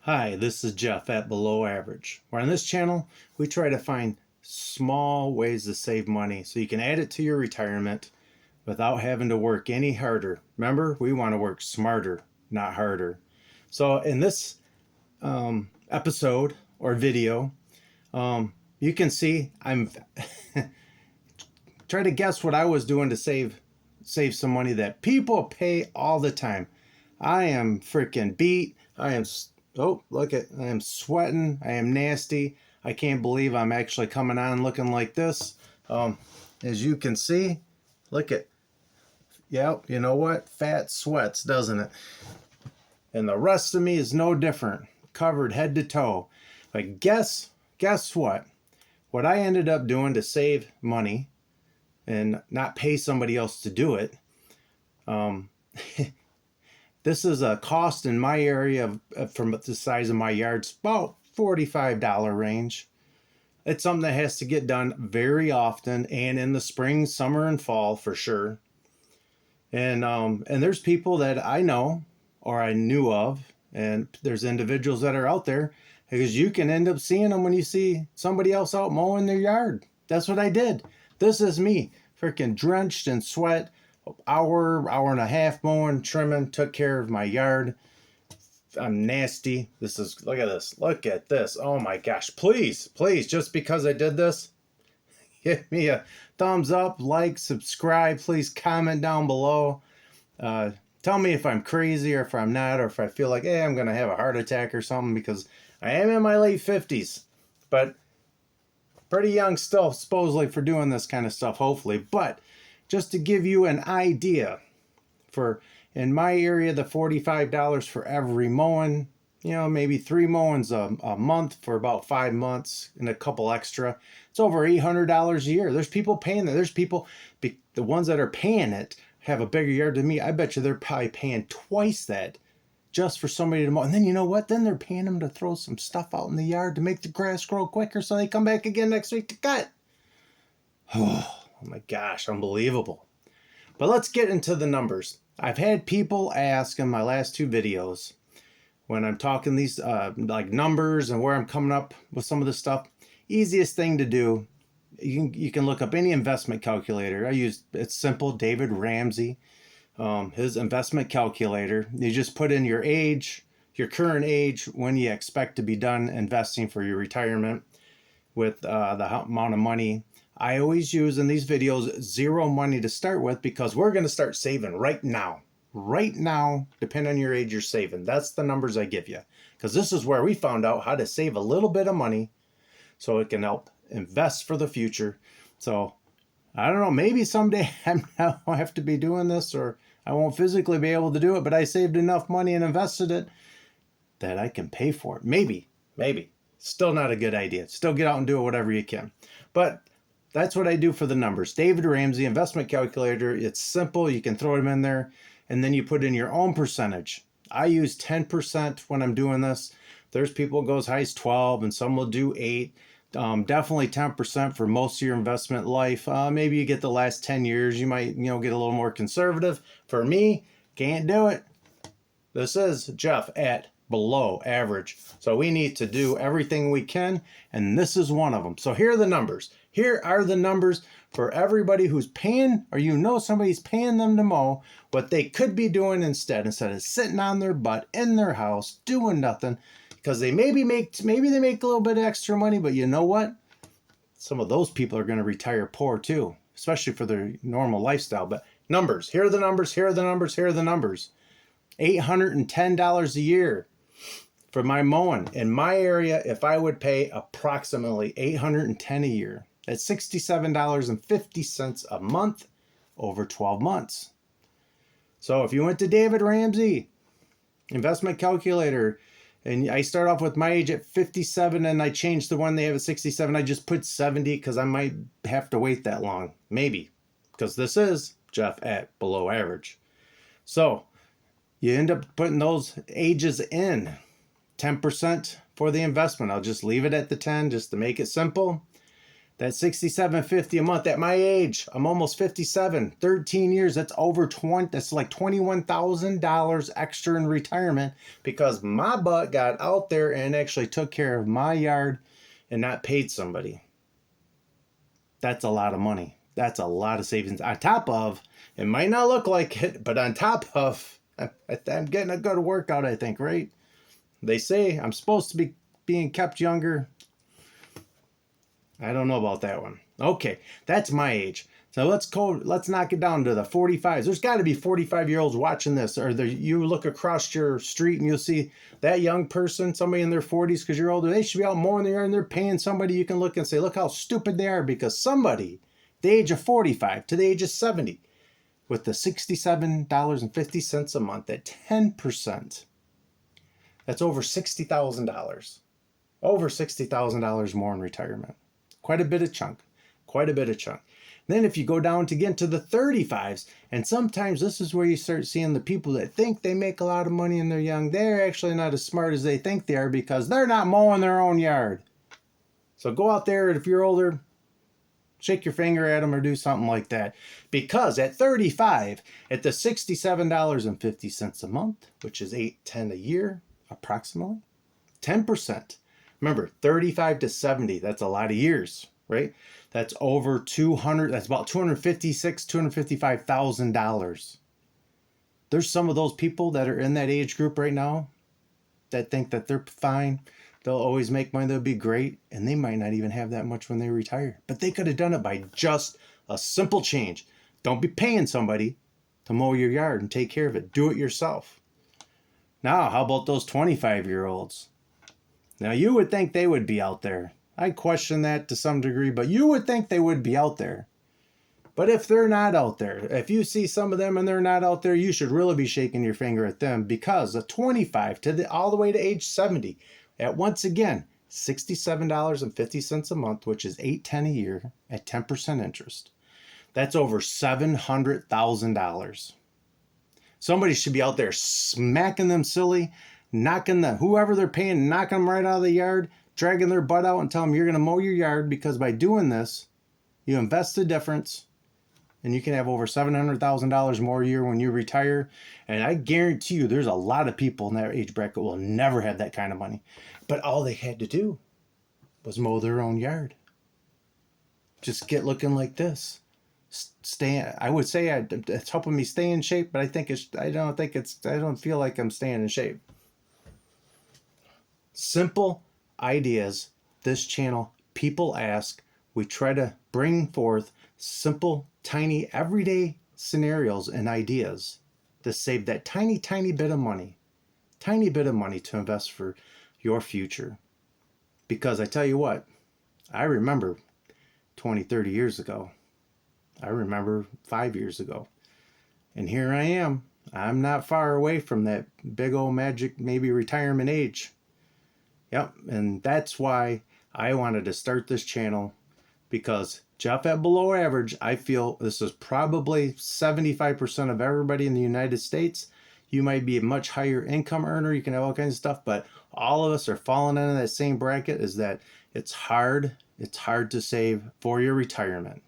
Hi, this is Jeff at Below Average, where on this channel we try to find small ways to save money so you can add it to your retirement without having to work any harder. Remember, we want to work smarter, not harder. So in this episode or video, you can see I'm try to guess what I was doing to save some money that people pay all the time. I am freaking beat. Oh, look at, I am sweating. I am nasty. I can't believe I'm actually coming on looking like this. As you can see, look at, yeah, you know what? Fat sweats, doesn't it? And the rest of me is no different, covered head to toe. But guess what? What I ended up doing to save money and not pay somebody else to do it, this is a cost in my area from the size of my yard. It's about $45 range. It's something that has to get done very often and in the spring, summer, and fall for sure. And there's people that I know or I knew of, and there's individuals that are out there because you can end up seeing them when you see somebody else out mowing their yard. That's what I did. This is me, freaking drenched in sweat. Hour and a half mowing, trimming, took care of my yard. I'm nasty. Look at this. Oh my gosh. Please, just because I did this, give me a thumbs up, like, subscribe. Please comment down below. Tell me if I'm crazy or if I'm not, or if I feel like, hey, I'm going to have a heart attack or something, because I am in my late 50s. But pretty young still, supposedly, for doing this kind of stuff, hopefully. But just to give you an idea, for in my area, the $45 for every mowing, maybe 3 mowings a month for about 5 months and a couple extra. It's over $800 a year. There's people paying that. There's people, the ones that are paying it have a bigger yard than me. I bet you they're probably paying twice that just for somebody to mow. And then you know what? Then they're paying them to throw some stuff out in the yard to make the grass grow quicker so they come back again next week to cut. Oh my gosh, unbelievable. But let's get into the numbers. I've had people ask in my last 2 videos when I'm talking these like numbers and where I'm coming up with some of this stuff. Easiest thing to do, you can look up any investment calculator. It's simple, David Ramsey, his investment calculator. You just put in your age, your current age, when you expect to be done investing for your retirement with the amount of money. I always use in these videos 0 money to start with, because we're going to start saving right now. Right now, depending on your age, you're saving. That's the numbers I give you, because this is where we found out how to save a little bit of money so it can help invest for the future. So I don't know, maybe someday I'll have to be doing this, or I won't physically be able to do it, but I saved enough money and invested it that I can pay for it. Maybe. Still not a good idea. Still get out and do it whatever you can. But that's what I do for the numbers. David Ramsey investment calculator. It's simple. You can throw them in there, and then you put in your own percentage. I use 10% when I'm doing this. There's people who go as high as 12, and some will do 8. Definitely 10% for most of your investment life. Maybe you get the last 10 years. You might, get a little more conservative. For me, can't do it. This is Jeff at Below Average. So we need to do everything we can, and this is one of them. So here are the numbers. Here are the numbers for everybody who's paying, or somebody's paying them to mow, what they could be doing instead of sitting on their butt in their house doing nothing, because they maybe they make a little bit extra money, but you know what? Some of those people are going to retire poor too, especially for their normal lifestyle. But numbers, here are the numbers, here are the numbers, here are the numbers. $810 a year for my mowing. In my area, if I would pay approximately $810 a year, that's $67.50 a month over 12 months. So if you went to David Ramsey investment calculator, and I start off with my age at 57, and I changed the one they have at 67, I just put 70 because I might have to wait that long. Maybe. Because this is Jeff at Below Average. So you end up putting those ages in. 10% for the investment. I'll just leave it at the 10 just to make it simple. That $67.50 a month at my age, I'm almost 57, 13 years, that's over 20, that's like $21,000 extra in retirement because my butt got out there and actually took care of my yard and not paid somebody. That's a lot of money. That's a lot of savings. On top of, it might not look like it, but on top of, I'm getting a good workout, I think, right? They say I'm supposed to be being kept younger. I don't know about that one. Okay, that's my age. So let's knock it down to the 45s. There's got to be 45-year-olds watching this, or you look across your street and you'll see that young person, somebody in their 40s, because you're older, they should be out mowing the yard and they're paying somebody. You can look and say, look how stupid they are, because somebody, the age of 45 to the age of 70, with the $67.50 a month at 10%, that's over $60,000. Over $60,000 more in retirement. Quite a bit of chunk. Quite a bit of chunk. Then if you go down to get to the 35s, and sometimes this is where you start seeing the people that think they make a lot of money and they're young, they're actually not as smart as they think they are because they're not mowing their own yard. So go out there, if you're older, shake your finger at them or do something like that. Because at 35, at the $67.50 a month, which is $810 a year, approximately, 10%. Remember, 35 to 70, that's a lot of years, right? That's over 200, that's about $255,000. There's some of those people that are in that age group right now that think that they're fine. They'll always make money, they'll be great, and they might not even have that much when they retire. But they could have done it by just a simple change. Don't be paying somebody to mow your yard and take care of it. Do it yourself. Now, how about those 25-year-olds? Now, you would think they would be out there. I question that to some degree, but you would think they would be out there. But if they're not out there, if you see some of them and they're not out there, you should really be shaking your finger at them, because a 25 to all the way to age 70, at once again, $67.50 a month, which is $810 a year at 10% interest. That's over $700,000. Somebody should be out there smacking them silly, knocking whoever they're paying, knocking them right out of the yard, dragging their butt out and tell them you're going to mow your yard, because by doing this, you invest the difference and you can have over $700,000 more a year when you retire. And I guarantee you there's a lot of people in that age bracket will never have that kind of money. But all they had to do was mow their own yard. Just get looking like this. I would say it's helping me stay in shape, but I don't feel like I'm staying in shape. Simple ideas. This channel, people ask. We try to bring forth simple, tiny, everyday scenarios and ideas to save that tiny bit of money to invest for your future. Because I tell you what, I remember 20, 30 years ago. I remember 5 years ago. And here I am. I'm not far away from that big old magic, maybe retirement age. Yep, and that's why I wanted to start this channel, because Jeff at Below Average, I feel this is probably 75% of everybody in the United States. You might be a much higher income earner, you can have all kinds of stuff, but all of us are falling into that same bracket, is that it's hard to save for your retirement.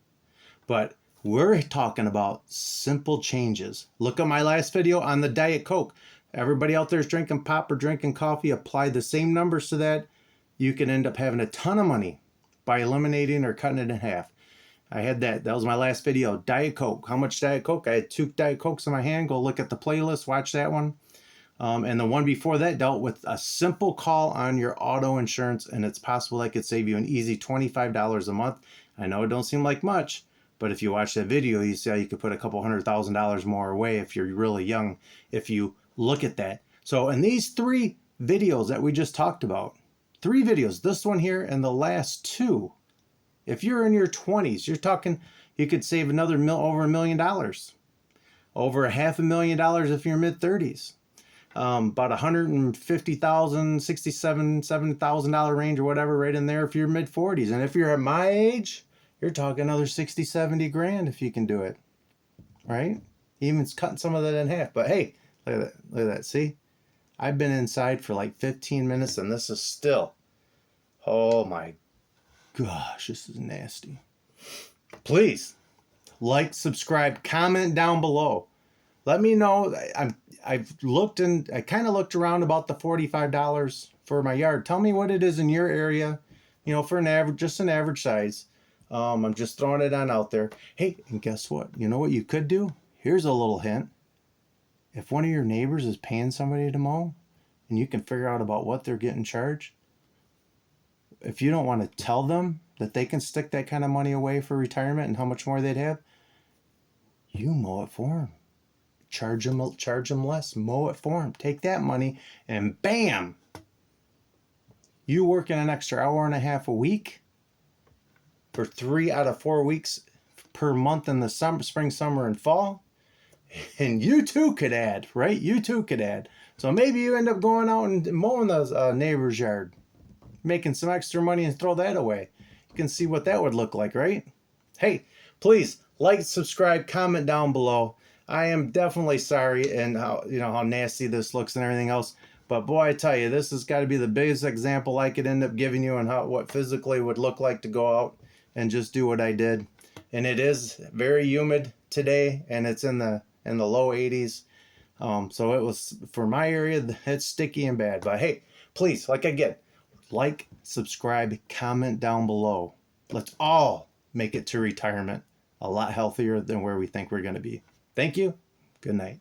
But we're talking about simple changes. Look at my last video on the Diet Coke. Everybody out there is drinking pop or drinking coffee. Apply the same numbers to that. You can end up having a ton of money by eliminating or cutting it in half. I had that. That was my last video. Diet Coke. How much Diet Coke? I had 2 Diet Cokes in my hand. Go look at the playlist. Watch that one. And the one before that dealt with a simple call on your auto insurance, and it's possible that could save you an easy $25 a month. I know it don't seem like much, but if you watch that video, you see how you could put a couple $100,000 more away if you're really young, if you look at that. So in these 3 videos that we just talked about, 3 videos, this one here and the last 2, if you're in your 20s, you're talking, you could save another over $1 million, over $500,000 if you're mid 30s, about $150,000, $67,000, $7,000 range or whatever, right in there if you're mid 40s. And if you're at my age, you're talking another 60, 70 grand if you can do it, right? Even cutting some of that in half. But hey, look at that. Look at that. See? I've been inside for like 15 minutes and this is still, oh my Gosh, this is nasty. Please like, subscribe, comment down below. Let me know. I've looked and I kind of looked around about the $45 for my yard. Tell me what it is in your area, you know, for an average, just an average size. I'm just throwing it on out there. Hey, and guess what? You know what you could do? Here's a little hint. If one of your neighbors is paying somebody to mow and you can figure out about what they're getting charged, if you don't want to tell them that they can stick that kind of money away for retirement and how much more they'd have, you mow it for them. Charge them less. Mow it for them. Take that money and bam! You working an extra hour and a half a week for 3 out of 4 weeks per month in the summer, spring, summer, and fall. And you too could add, right? You too could add. So maybe you end up going out and mowing the neighbor's yard, making some extra money and throw that away. You can see what that would look like, right? Hey, please like, subscribe, comment down below. I am definitely sorry and how nasty this looks and everything else. But boy, I tell you, this has got to be the biggest example I could end up giving you on what physically would look like to go out and just do what I did. And it is very humid today, and it's in the low 80s. So it was, for my area, it's sticky and bad. But hey, please, like, subscribe, comment down below. Let's all make it to retirement a lot healthier than where we think we're going to be. Thank you. Good night.